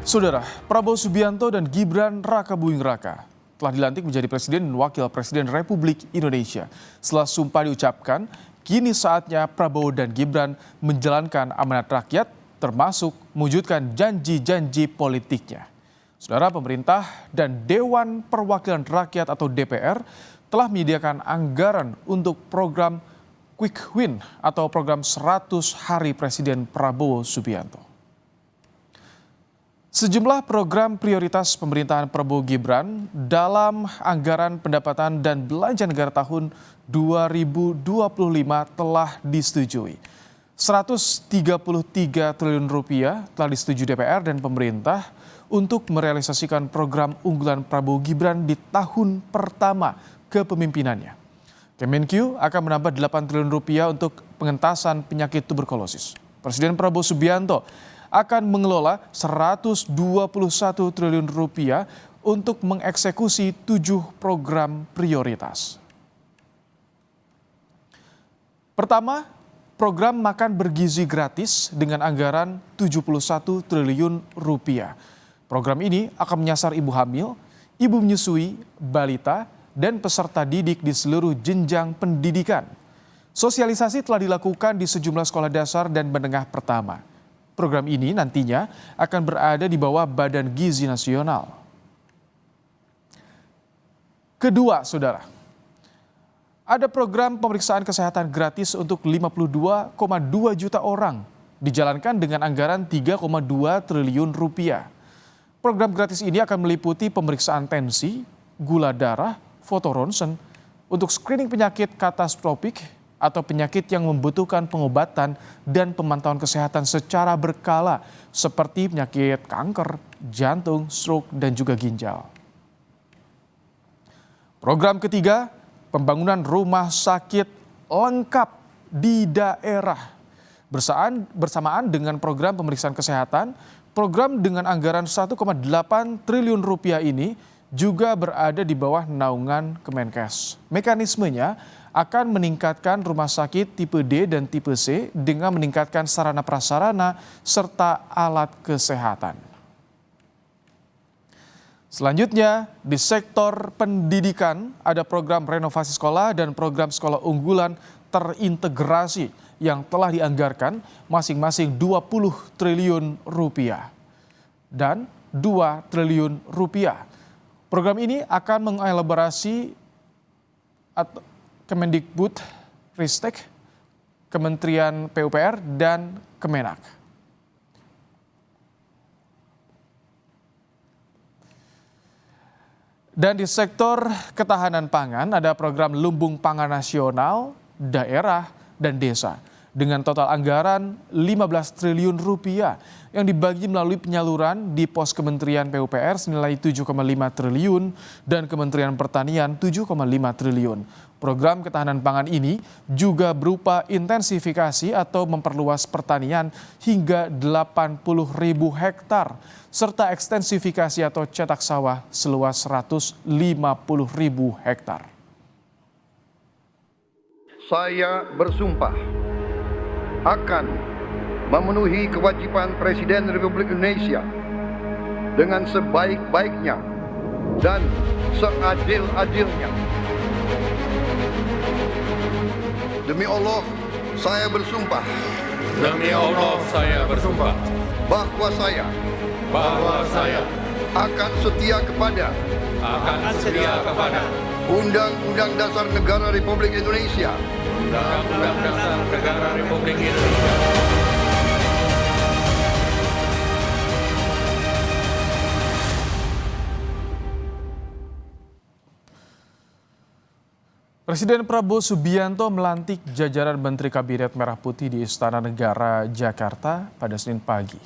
Saudara, Prabowo Subianto dan Gibran Rakabuming Raka telah dilantik menjadi Presiden dan Wakil Presiden Republik Indonesia. Setelah sumpah diucapkan, kini saatnya Prabowo dan Gibran menjalankan amanat rakyat, termasuk mewujudkan janji-janji politiknya. Saudara, pemerintah dan Dewan Perwakilan Rakyat atau DPR telah menyediakan anggaran untuk program Quick Win atau program 100 Hari Presiden Prabowo Subianto. Sejumlah program prioritas pemerintahan Prabowo Gibran dalam anggaran pendapatan dan belanja negara tahun 2025 telah disetujui. 133 triliun rupiah telah disetujui DPR dan pemerintah untuk merealisasikan program unggulan Prabowo Gibran di tahun pertama kepemimpinannya. Kemenkyu akan menambah 8 triliun rupiah untuk pengentasan penyakit tuberkulosis. Presiden Prabowo Subianto akan mengelola 121 triliun rupiah untuk mengeksekusi 7 program prioritas. Pertama, program makan bergizi gratis dengan anggaran 71 triliun rupiah. Program ini akan menyasar ibu hamil, ibu menyusui, balita, dan peserta didik di seluruh jenjang pendidikan. Sosialisasi telah dilakukan di sejumlah sekolah dasar dan menengah pertama. Program ini nantinya akan berada di bawah Badan Gizi Nasional. Kedua, saudara, ada program pemeriksaan kesehatan gratis untuk 52,2 juta orang, dijalankan dengan anggaran 3,2 triliun rupiah. Program gratis ini akan meliputi pemeriksaan tensi, gula darah, foto ronsen, untuk screening penyakit katastropik, atau penyakit yang membutuhkan pengobatan dan pemantauan kesehatan secara berkala seperti penyakit kanker, jantung, stroke, dan juga ginjal. Program ketiga, pembangunan rumah sakit lengkap di daerah. Bersamaan dengan program pemeriksaan kesehatan, program dengan anggaran 1,8 triliun rupiah ini juga berada di bawah naungan Kemenkes. Mekanismenya akan meningkatkan rumah sakit tipe D dan tipe C dengan meningkatkan sarana prasarana serta alat kesehatan. Selanjutnya, di sektor pendidikan ada program renovasi sekolah dan program sekolah unggulan terintegrasi yang telah dianggarkan masing-masing 20 triliun rupiah dan 2 triliun rupiah. Program ini akan mengelaborasi Kemendikbud, Ristek, Kementerian PUPR, dan Kemenak. Dan di sektor ketahanan pangan ada program Lumbung Pangan Nasional, Daerah, dan Desa dengan total anggaran 15 triliun rupiah yang dibagi melalui penyaluran di pos Kementerian PUPR senilai 7,5 triliun dan Kementerian Pertanian 7,5 triliun. Program ketahanan pangan ini juga berupa intensifikasi atau memperluas pertanian hingga 80.000 hektar serta ekstensifikasi atau cetak sawah seluas 150.000 hektar. Saya bersumpah akan memenuhi kewajiban Presiden Republik Indonesia dengan sebaik-baiknya dan seadil-adilnya. Demi Allah, saya bersumpah. Demi Allah, saya bersumpah Bahwa saya akan setia kepada Undang-Undang Dasar Negara Republik Indonesia. Undang-Undang Dasar Negara Republik Indonesia. Presiden Prabowo Subianto melantik jajaran Menteri Kabinet Merah Putih di Istana Negara, Jakarta pada Senin pagi.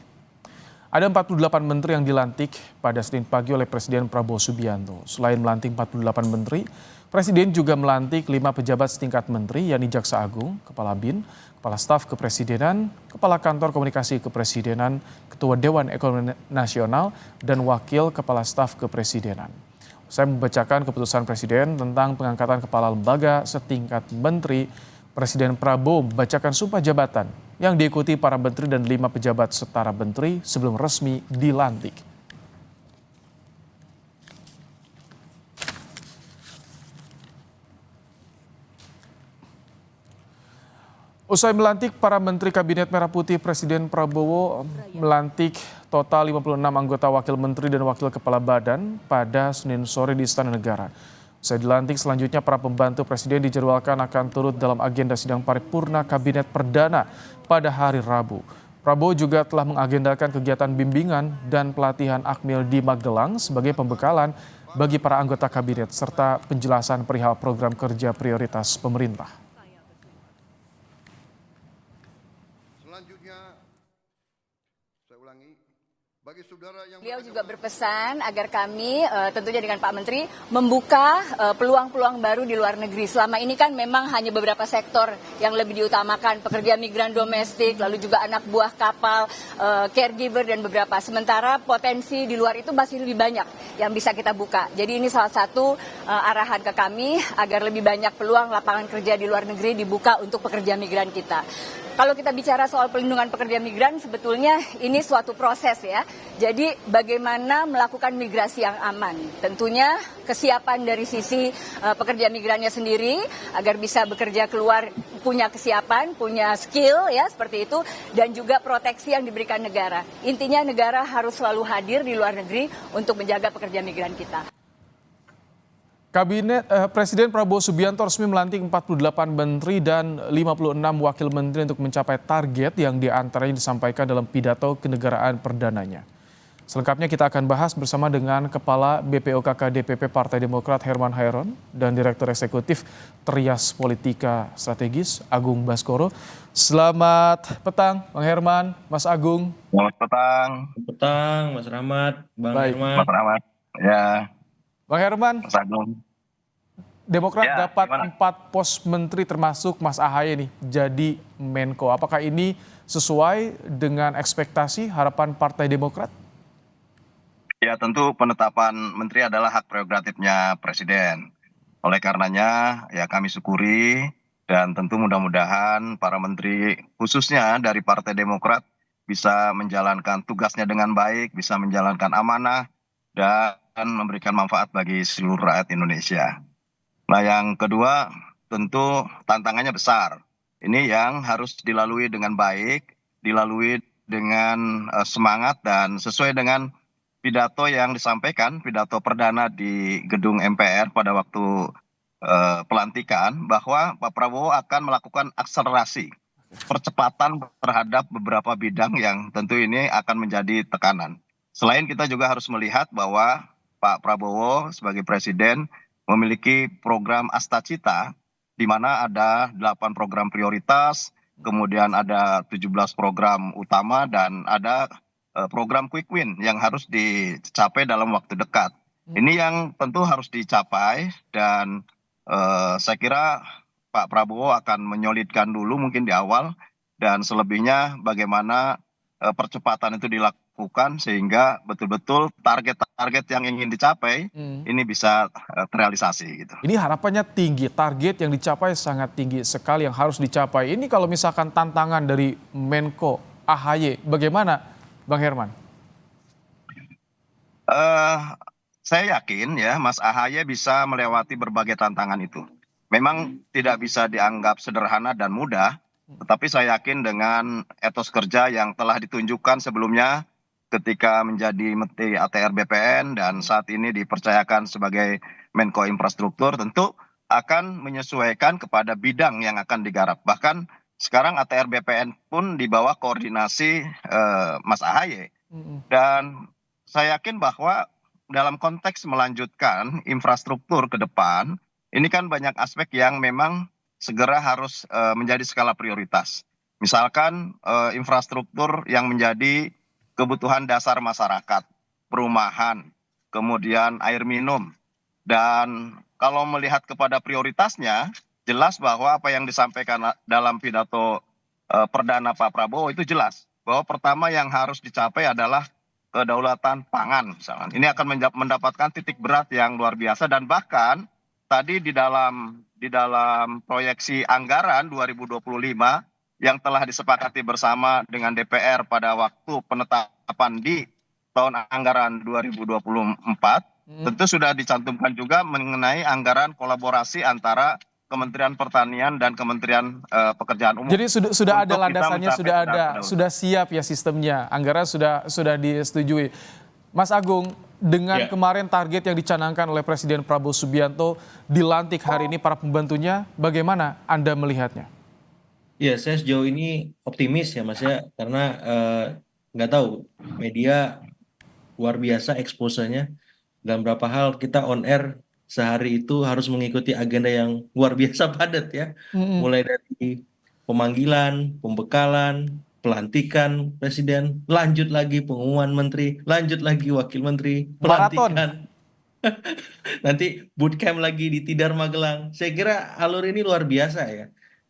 Ada 48 menteri yang dilantik pada Senin pagi oleh Presiden Prabowo Subianto. Selain melantik 48 menteri, Presiden juga melantik 5 pejabat setingkat menteri, yakni Jaksa Agung, Kepala BIN, Kepala Staf Kepresidenan, Kepala Kantor Komunikasi Kepresidenan, Ketua Dewan Ekonomi Nasional, dan Wakil Kepala Staf Kepresidenan. Saya membacakan keputusan Presiden tentang pengangkatan kepala lembaga setingkat menteri. Presiden Prabowo membacakan sumpah jabatan yang diikuti para menteri dan 5 pejabat setara menteri sebelum resmi dilantik. Usai melantik para Menteri Kabinet Merah Putih, Presiden Prabowo melantik total 56 anggota Wakil Menteri dan Wakil Kepala Badan pada Senin sore di Istana Negara. Usai dilantik, selanjutnya para pembantu Presiden dijadwalkan akan turut dalam agenda sidang paripurna Kabinet Perdana pada hari Rabu. Prabowo juga telah mengagendakan kegiatan bimbingan dan pelatihan Akmil di Magelang sebagai pembekalan bagi para anggota Kabinet serta penjelasan perihal program kerja prioritas pemerintah. Selanjutnya, saya ulangi, bagi saudara yang Beliau juga berpesan agar kami tentunya dengan Pak Menteri membuka peluang-peluang baru di luar negeri. Selama ini kan memang hanya beberapa sektor yang lebih diutamakan, pekerja migran domestik, lalu juga anak buah kapal, caregiver dan beberapa. Sementara potensi di luar itu masih lebih banyak yang bisa kita buka. Jadi ini salah satu arahan ke kami agar lebih banyak peluang lapangan kerja di luar negeri dibuka untuk pekerja migran kita. Kalau kita bicara soal pelindungan pekerja migran, sebetulnya ini suatu proses ya. Jadi bagaimana melakukan migrasi yang aman? Tentunya kesiapan dari sisi pekerja migrannya sendiri agar bisa bekerja keluar punya kesiapan, punya skill ya seperti itu, dan juga proteksi yang diberikan negara. Intinya negara harus selalu hadir di luar negeri untuk menjaga pekerja migran kita. Presiden Prabowo Subianto resmi melantik 48 menteri dan 56 wakil menteri untuk mencapai target yang diantaranya disampaikan dalam pidato kenegaraan perdananya. Selengkapnya kita akan bahas bersama dengan Kepala BPOKK DPP Partai Demokrat Herman Hairon dan Direktur Eksekutif Trias Politika Strategis Agung Baskoro. Selamat petang Bang Herman, Mas Agung. Selamat petang. Petang, Mas Rahmat, Bang Baik. Herman. Mas Rahmat. Ya, Bang Herman, Mas Agung. Demokrat Ya, dapat gimana? 4 pos menteri termasuk Mas Ahaye nih jadi Menko. Apakah ini sesuai dengan ekspektasi harapan Partai Demokrat? Ya, tentu penetapan menteri adalah hak prerogatifnya Presiden. Oleh karenanya, ya kami syukuri dan tentu mudah-mudahan para menteri khususnya dari Partai Demokrat bisa menjalankan tugasnya dengan baik, bisa menjalankan amanah dan memberikan manfaat bagi seluruh rakyat Indonesia. Nah, yang kedua tentu tantangannya besar. Ini yang harus dilalui dengan baik, dilalui dengan semangat dan sesuai dengan pidato yang disampaikan, pidato perdana di gedung MPR pada waktu pelantikan, bahwa Pak Prabowo akan melakukan akselerasi, percepatan terhadap beberapa bidang yang tentu ini akan menjadi tekanan. Selain kita juga harus melihat bahwa Pak Prabowo sebagai presiden memiliki program Astacita, di mana ada 8 program prioritas, kemudian ada 17 program utama, dan ada program quick win yang harus dicapai dalam waktu dekat. Ini yang tentu harus dicapai dan saya kira Pak Prabowo akan menyolidkan dulu mungkin di awal, dan selebihnya bagaimana percepatan itu dilakukan sehingga betul-betul target-target yang ingin dicapai ini bisa terrealisasi gitu. Ini harapannya tinggi, target yang dicapai sangat tinggi sekali yang harus dicapai. Ini kalau misalkan tantangan dari Menko Ahaye, bagaimana Bang Herman? Saya yakin ya Mas Ahaye bisa melewati berbagai tantangan itu. Memang tidak bisa dianggap sederhana dan mudah, tetapi saya yakin dengan etos kerja yang telah ditunjukkan sebelumnya ketika menjadi Menteri ATR BPN dan saat ini dipercayakan sebagai Menko Infrastruktur, tentu akan menyesuaikan kepada bidang yang akan digarap. Bahkan sekarang ATR BPN pun di bawah koordinasi Mas Ahaye. Dan saya yakin bahwa dalam konteks melanjutkan infrastruktur ke depan, ini kan banyak aspek yang memang segera harus menjadi skala prioritas. Misalkan infrastruktur yang menjadi kebutuhan dasar masyarakat, perumahan, kemudian air minum. Dan kalau melihat kepada prioritasnya, jelas bahwa apa yang disampaikan dalam pidato perdana Pak Prabowo itu jelas. Bahwa pertama yang harus dicapai adalah kedaulatan pangan misalnya. Ini akan mendapatkan titik berat yang luar biasa, dan bahkan tadi di dalam proyeksi anggaran 2025 yang telah disepakati bersama dengan DPR pada waktu penetapan di tahun anggaran 2024, tentu sudah dicantumkan juga mengenai anggaran kolaborasi antara Kementerian Pertanian dan Kementerian Pekerjaan Umum. Jadi sudah ada untuk bisa landasannya, mencapai sudah ada, kedaulatan. sudah siap ya sistemnya, anggaran sudah disetujui. Mas Agung, dengan Ya. kemarin target yang dicanangkan oleh Presiden Prabowo Subianto dilantik hari ini para pembantunya, bagaimana Anda melihatnya? Ya, saya sejauh ini optimis ya Mas ya, karena nggak tahu media luar biasa exposenya dalam beberapa hal kita on air sehari itu harus mengikuti agenda yang luar biasa padat ya, mulai dari pemanggilan, pembekalan, pelantikan presiden, lanjut lagi pengumuman menteri, lanjut lagi wakil menteri, Maraton. pelantikan. Nanti bootcamp lagi di Tidar Magelang. Saya kira alur ini luar biasa ya.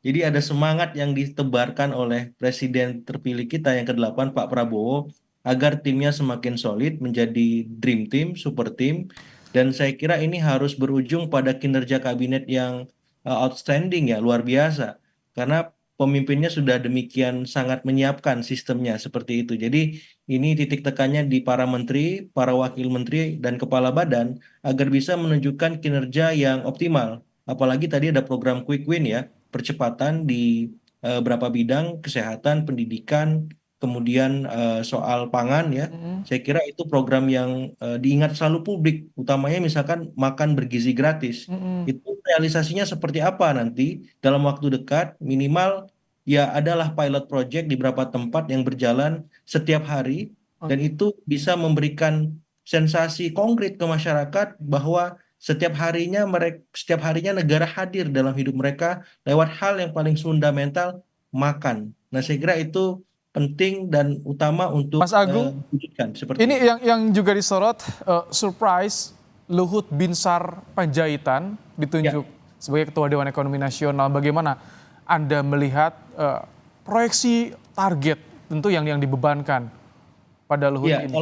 Jadi ada semangat yang ditebarkan oleh Presiden terpilih kita yang ke-8 Pak Prabowo agar timnya semakin solid menjadi dream team, super team. Dan saya kira ini harus berujung pada kinerja kabinet yang outstanding ya, luar biasa. Karena pemimpinnya sudah demikian sangat menyiapkan sistemnya seperti itu. Jadi ini titik tekannya di para menteri, para wakil menteri, dan kepala badan agar bisa menunjukkan kinerja yang optimal. Apalagi tadi ada program quick win ya, percepatan di beberapa bidang, kesehatan, pendidikan, kemudian soal pangan ya. Saya kira itu program yang diingat selalu publik, utamanya misalkan makan bergizi gratis. Itu realisasinya seperti apa nanti dalam waktu dekat, minimal ya adalah pilot project di beberapa tempat yang berjalan setiap hari, dan itu bisa memberikan sensasi konkret ke masyarakat bahwa setiap harinya negara hadir dalam hidup mereka lewat hal yang paling fundamental, makan. Nah, saya kira itu penting dan utama untuk Mas Agung, diwujudkan seperti ini itu. yang juga disorot, surprise Luhut Binsar Panjaitan ditunjuk sebagai Ketua Dewan Ekonomi Nasional. Bagaimana Anda melihat proyeksi target tentu yang dibebankan pada Luhut Ya, ini?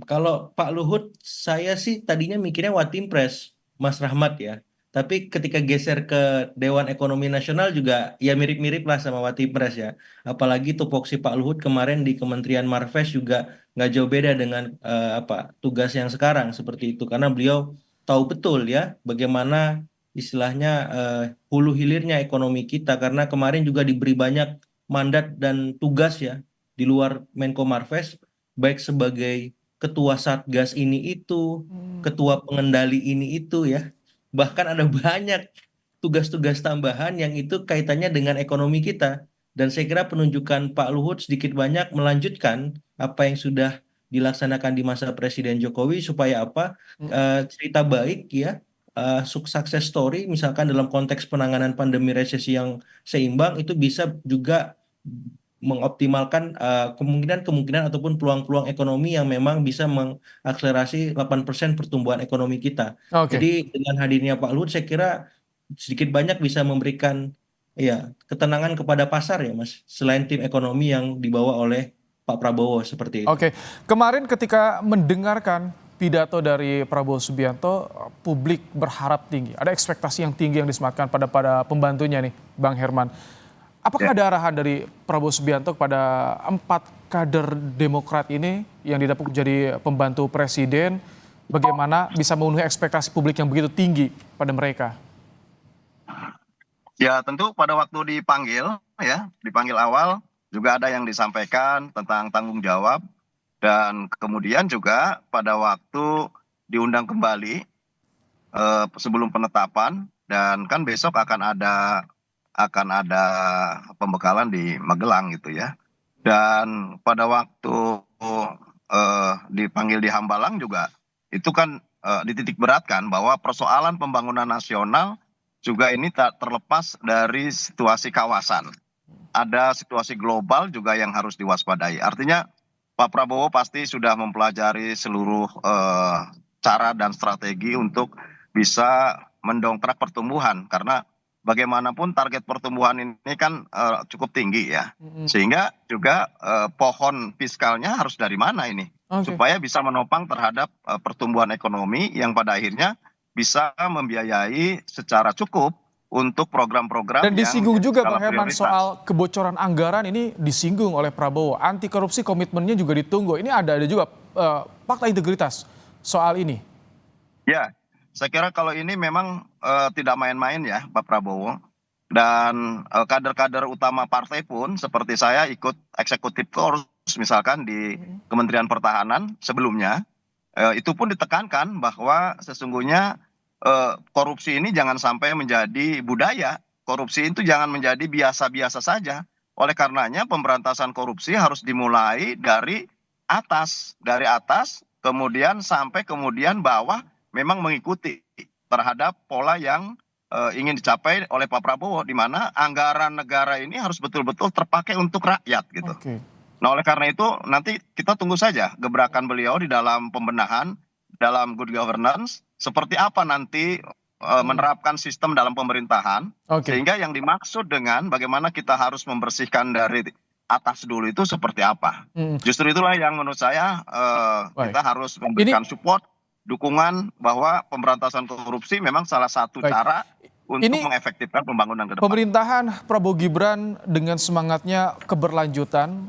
kalau Pak Luhut, saya sih tadinya mikirnya Watimpres, Mas Rahmat ya. Tapi ketika geser ke Dewan Ekonomi Nasional juga ya mirip-mirip lah sama Watimpres ya. Apalagi tupoksi Pak Luhut kemarin di Kementerian Marves juga nggak jauh beda dengan tugas yang sekarang seperti itu. Karena beliau tahu betul ya bagaimana istilahnya hulu hilirnya ekonomi kita. Karena kemarin juga diberi banyak mandat dan tugas ya di luar Menko Marves, baik sebagai ketua Satgas ini itu, ketua pengendali ini itu ya. Bahkan ada banyak tugas-tugas tambahan yang itu kaitannya dengan ekonomi kita. Dan saya kira penunjukan Pak Luhut sedikit banyak melanjutkan apa yang sudah dilaksanakan di masa Presiden Jokowi supaya apa cerita baik ya, success story misalkan dalam konteks penanganan pandemi resesi yang seimbang itu bisa juga mengoptimalkan kemungkinan ataupun peluang-peluang ekonomi yang memang bisa mengakselerasi 8% pertumbuhan ekonomi kita. Oke. Jadi dengan hadirnya Pak Luhut saya kira sedikit banyak bisa memberikan ya ketenangan kepada pasar ya Mas, selain tim ekonomi yang dibawa oleh Pak Prabowo seperti itu. Oke, kemarin ketika mendengarkan pidato dari Prabowo Subianto, publik berharap tinggi, ada ekspektasi yang tinggi yang disematkan pada pembantunya nih, Bang Herman. Apakah ada arahan dari Prabowo Subianto kepada 4 kader Demokrat ini yang didapuk jadi pembantu presiden, bagaimana bisa memenuhi ekspektasi publik yang begitu tinggi pada mereka? Ya tentu pada waktu dipanggil awal juga ada yang disampaikan tentang tanggung jawab, dan kemudian juga pada waktu diundang kembali sebelum penetapan, dan kan besok akan ada pembekalan di Magelang gitu ya. Dan pada waktu dipanggil di Hambalang juga itu kan dititik beratkan bahwa persoalan pembangunan nasional juga ini tak terlepas dari situasi kawasan. Ada situasi global juga yang harus diwaspadai. Artinya Pak Prabowo pasti sudah mempelajari seluruh cara dan strategi untuk bisa mendongkrak pertumbuhan, karena bagaimanapun target pertumbuhan ini kan cukup tinggi ya. Sehingga juga pohon fiskalnya harus dari mana ini, supaya bisa menopang terhadap pertumbuhan ekonomi yang pada akhirnya bisa membiayai secara cukup untuk program-program Dan disinggung yang juga skala Bang Herman prioritas. soal kebocoran anggaran, ini disinggung oleh Prabowo. Anti korupsi komitmennya juga ditunggu. Ini ada juga fakta integritas soal ini. Ya, saya kira kalau ini memang tidak main-main ya Pak Prabowo. Dan kader-kader utama partai pun seperti saya ikut eksekutif course misalkan di Kementerian Pertahanan sebelumnya, itu pun ditekankan bahwa sesungguhnya korupsi ini jangan sampai menjadi budaya, korupsi itu jangan menjadi biasa-biasa saja. Oleh karenanya pemberantasan korupsi harus dimulai dari atas kemudian sampai kemudian bawah memang mengikuti terhadap pola yang ingin dicapai oleh Pak Prabowo, di mana anggaran negara ini harus betul-betul terpakai untuk rakyat gitu. Oke. Nah oleh karena itu nanti kita tunggu saja gebrakan beliau di dalam pembenahan, dalam good governance, seperti apa nanti menerapkan sistem dalam pemerintahan, Oke. sehingga yang dimaksud dengan bagaimana kita harus membersihkan dari atas dulu itu seperti apa. Mm. Justru itulah yang menurut saya Baik. kita harus memberikan support, dukungan bahwa pemberantasan korupsi memang salah satu Baik. cara untuk Ini mengefektifkan pembangunan ke depan. pemerintahan Prabowo Gibran dengan semangatnya keberlanjutan,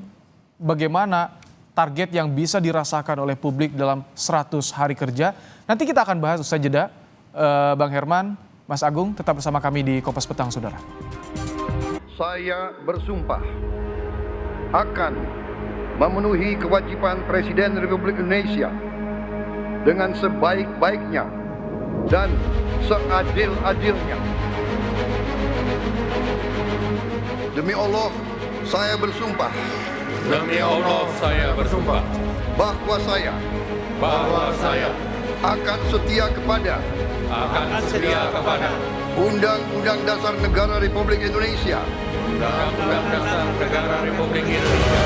bagaimana target yang bisa dirasakan oleh publik dalam 100 hari kerja? Nanti kita akan bahas usai jeda. Bang Herman, Mas Agung, tetap bersama kami di Kompas Petang, saudara. Saya bersumpah akan memenuhi kewajiban Presiden Republik Indonesia dengan sebaik-baiknya dan seadil-adilnya. Demi Allah, saya bersumpah Demi Allah saya bersumpah bahwa saya akan setia kepada akan setia kepada Undang-Undang Dasar Negara Republik Indonesia Undang-Undang Dasar Negara Republik Indonesia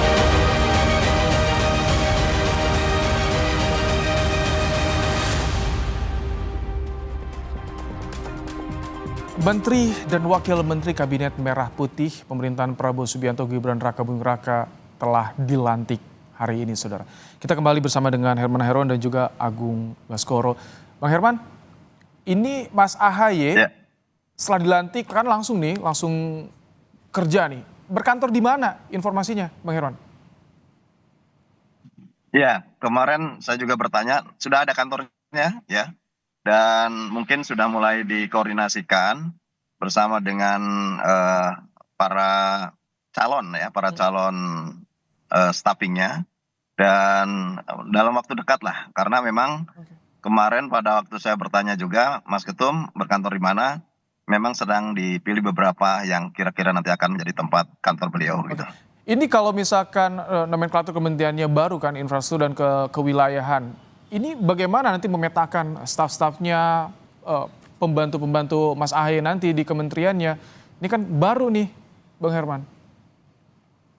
Menteri dan Wakil Menteri Kabinet Merah Putih pemerintahan Prabowo Subianto Gibran Raka Buming Raka telah dilantik hari ini, saudara. Kita kembali bersama dengan Herman Hairon dan juga Agung Baskoro. Bang Herman, ini Mas AHY Ya. setelah dilantik kan langsung kerja nih. Berkantor di mana informasinya, Bang Herman? Ya, kemarin saya juga bertanya, sudah ada kantornya ya, dan mungkin sudah mulai dikoordinasikan bersama dengan para calon staffingnya, dan dalam waktu dekat lah, karena memang kemarin pada waktu saya bertanya juga, Mas Ketum berkantor di mana, memang sedang dipilih beberapa yang kira-kira nanti akan menjadi tempat kantor beliau gitu. Ini kalau misalkan nomenklatur kementeriannya baru kan, infrastruktur dan kewilayahan, ini bagaimana nanti memetakan staf-stafnya, pembantu-pembantu Mas AHY nanti di kementeriannya? Ini kan baru nih, Bang Herman.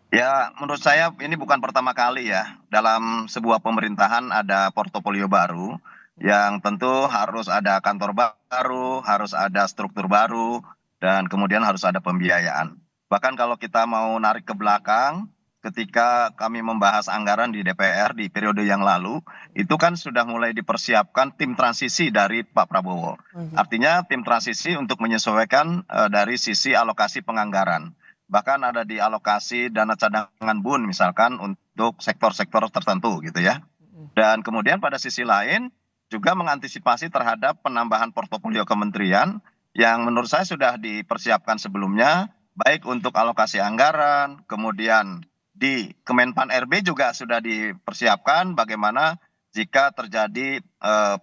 Ya, menurut saya ini bukan pertama kali ya dalam sebuah pemerintahan ada portofolio baru yang tentu harus ada kantor baru, harus ada struktur baru, dan kemudian harus ada pembiayaan. Bahkan kalau kita mau narik ke belakang, ketika kami membahas anggaran di DPR di periode yang lalu, itu kan sudah mulai dipersiapkan tim transisi dari Pak Prabowo. Artinya tim transisi untuk menyesuaikan dari sisi alokasi penganggaran. Bahkan ada di alokasi dana cadangan BUN misalkan untuk sektor-sektor tertentu gitu ya. Dan kemudian pada sisi lain juga mengantisipasi terhadap penambahan portofolio kementerian yang menurut saya sudah dipersiapkan sebelumnya, baik untuk alokasi anggaran, kemudian di Kemenpan RB juga sudah dipersiapkan bagaimana jika terjadi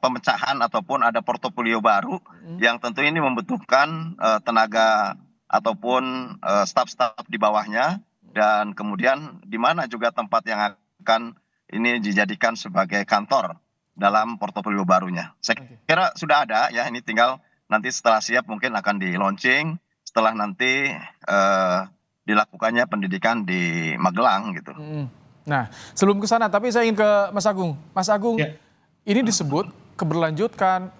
pemecahan ataupun ada portofolio baru yang tentu ini membutuhkan tenaga ataupun staf-staf di bawahnya, dan kemudian di mana juga tempat yang akan ini dijadikan sebagai kantor dalam portofolio barunya. Saya kira sudah ada ya, ini tinggal nanti setelah siap mungkin akan di launching setelah nanti dilakukannya pendidikan di Magelang gitu. Nah, sebelum ke sana, tapi saya ingin ke Mas Agung. Mas Agung, Ya. ini disebut keberlanjutan,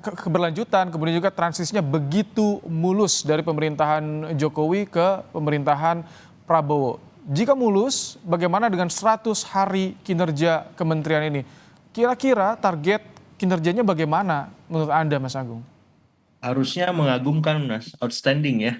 kemudian juga transisinya begitu mulus dari pemerintahan Jokowi ke pemerintahan Prabowo. Jika mulus, bagaimana dengan 100 hari kinerja kementerian ini? Kira-kira target kinerjanya bagaimana menurut Anda, Mas Agung? Harusnya mengagumkan, Mas, outstanding ya.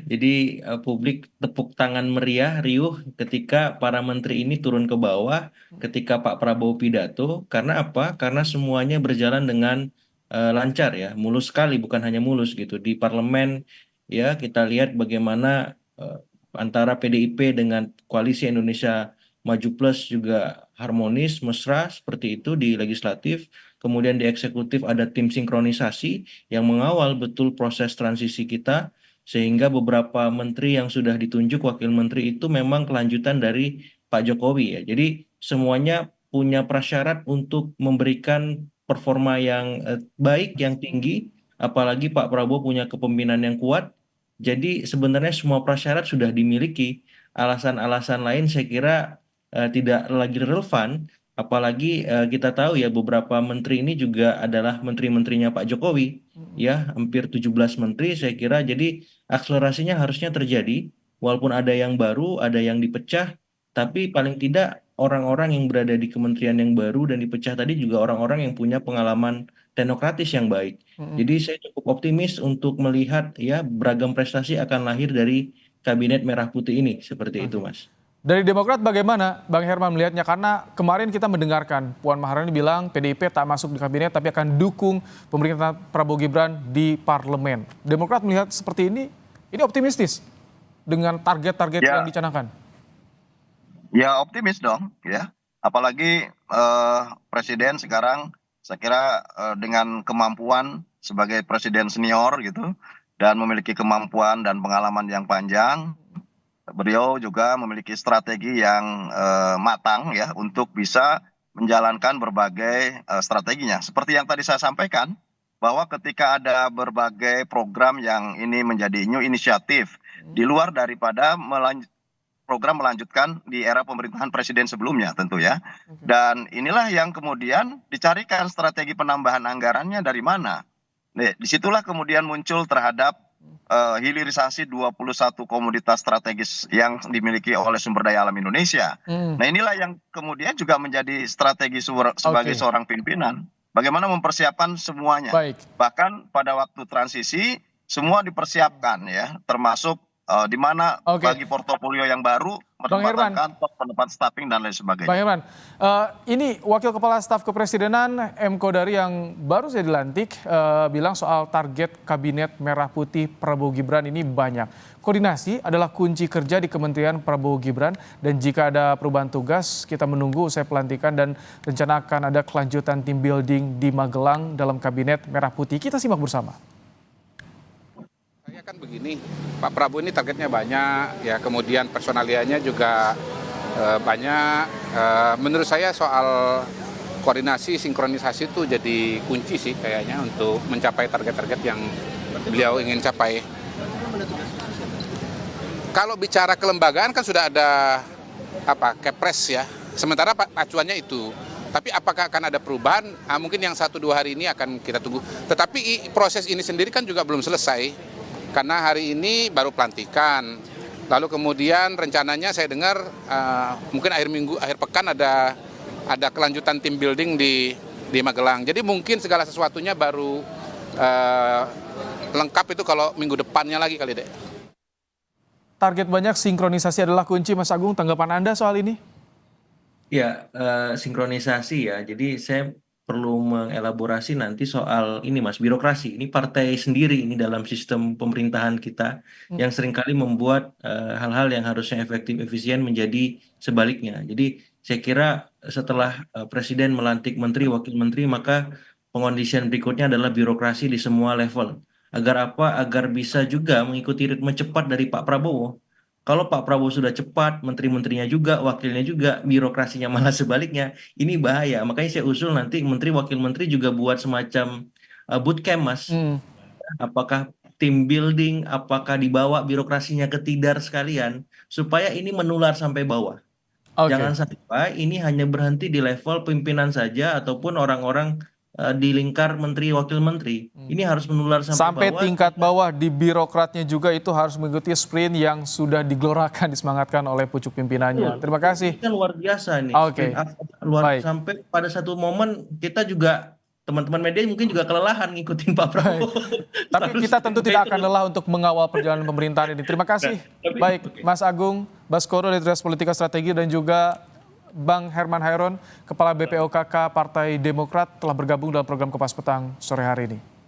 Jadi publik tepuk tangan meriah, riuh ketika para menteri ini turun ke bawah, ketika Pak Prabowo pidato. Karena apa? Karena semuanya berjalan dengan lancar ya, mulus sekali, bukan hanya mulus gitu. Di parlemen ya kita lihat bagaimana antara PDIP dengan Koalisi Indonesia Maju Plus juga harmonis, mesra seperti itu di legislatif. Kemudian di eksekutif ada tim sinkronisasi yang mengawal betul proses transisi kita, sehingga beberapa menteri yang sudah ditunjuk wakil menteri itu memang kelanjutan dari Pak Jokowi ya. Jadi semuanya punya prasyarat untuk memberikan performa yang baik, yang tinggi, apalagi Pak Prabowo punya kepemimpinan yang kuat. Jadi sebenarnya semua prasyarat sudah dimiliki. Alasan-alasan lain saya kira tidak lagi relevan, apalagi kita tahu ya beberapa menteri ini juga adalah menteri-menterinya Pak Jokowi, ya hampir 17 menteri saya kira. Jadi akselerasinya harusnya terjadi, walaupun ada yang baru, ada yang dipecah, tapi paling tidak orang-orang yang berada di kementerian yang baru dan dipecah tadi juga orang-orang yang punya pengalaman teknokratis yang baik. Jadi saya cukup optimis untuk melihat ya beragam prestasi akan lahir dari Kabinet Merah Putih ini, seperti itu Mas. Dari Demokrat bagaimana Bang Herman melihatnya? Karena kemarin kita mendengarkan Puan Maharani bilang PDIP tak masuk di kabinet tapi akan dukung pemerintahan Prabowo Gibran di parlemen. Demokrat melihat seperti ini optimistis dengan target-target yang dicanangkan. Ya optimis dong ya. Apalagi presiden sekarang saya kira dengan kemampuan sebagai presiden senior gitu dan memiliki kemampuan dan pengalaman yang panjang. Beliau juga memiliki strategi yang matang ya untuk bisa menjalankan berbagai strateginya. Seperti yang tadi saya sampaikan bahwa ketika ada berbagai program yang ini menjadi new inisiatif di luar daripada program melanjutkan di era pemerintahan presiden sebelumnya tentu ya. Dan inilah yang kemudian dicarikan strategi penambahan anggarannya dari mana. Nih, disitulah kemudian muncul terhadap hilirisasi 21 komoditas strategis yang dimiliki oleh sumber daya alam Indonesia. Nah inilah yang kemudian juga menjadi strategi sebagai seorang pimpinan. Bagaimana mempersiapkan semuanya. Bahkan pada waktu transisi semua dipersiapkan ya, termasuk di mana bagi portofolio yang baru penempatan kantor, penempatan staffing dan lain sebagainya. Bang Herman, ini Wakil Kepala Staf Kepresidenan M. Kodari yang baru saja dilantik bilang soal target Kabinet Merah Putih Prabowo Gibran ini banyak. Koordinasi adalah kunci kerja di Kementerian Prabowo Gibran dan jika ada perubahan tugas kita menunggu usai pelantikan dan rencana akan ada kelanjutan team building di Magelang dalam Kabinet Merah Putih. Kita simak bersama. Kan begini, Pak Prabowo ini targetnya banyak, ya kemudian personalianya juga banyak. Menurut saya soal koordinasi, sinkronisasi itu jadi kunci sih kayaknya untuk mencapai target-target yang beliau ingin capai. Kalau bicara kelembagaan kan sudah ada Kepres ya, sementara acuannya itu. Tapi apakah akan ada perubahan? Mungkin yang 1-2 hari ini akan kita tunggu. Tetapi proses ini sendiri kan juga belum selesai. Karena hari ini baru pelantikan, lalu kemudian rencananya saya dengar mungkin akhir pekan ada kelanjutan tim building di Magelang. Jadi mungkin segala sesuatunya baru lengkap itu kalau minggu depannya lagi kali deh. Target banyak, sinkronisasi adalah kunci. Mas Agung, tanggapan Anda soal ini? Ya, sinkronisasi ya. Jadi saya perlu mengelaborasi nanti soal ini Mas, birokrasi. Ini partai sendiri ini dalam sistem pemerintahan kita yang seringkali membuat hal-hal yang harusnya efektif, efisien menjadi sebaliknya. Jadi saya kira setelah Presiden melantik menteri, wakil menteri, maka pengondisian berikutnya adalah birokrasi di semua level. Agar apa? Agar bisa juga mengikuti ritme cepat dari Pak Prabowo. Kalau Pak Prabowo sudah cepat, menteri-menterinya juga, wakilnya juga, birokrasinya malah sebaliknya, ini bahaya. Makanya saya usul nanti menteri, wakil menteri juga buat semacam bootcamp, Mas. Apakah tim building, apakah dibawa birokrasinya ke Tidar sekalian, supaya ini menular sampai bawah. Jangan sampai ini hanya berhenti di level pimpinan saja, ataupun orang-orang di lingkar menteri, wakil menteri. Ini harus menular sampai bawah. Tingkat bawah di birokratnya juga itu harus mengikuti sprint yang sudah digelorakan, disemangatkan oleh pucuk pimpinannya. Terima kasih. Ini kan luar biasa nih. Sampai pada satu momen kita juga, teman-teman media mungkin juga kelelahan ngikutin Pak Prabowo. Tapi kita tentu tidak akan lelah untuk mengawal perjalanan pemerintahan ini. Terima kasih. Baik, Mas Agung Baskoro dari Politika Strategi dan juga Bang Herman Hairon, Kepala BPOKK Partai Demokrat telah bergabung dalam program Kompas Petang sore hari ini.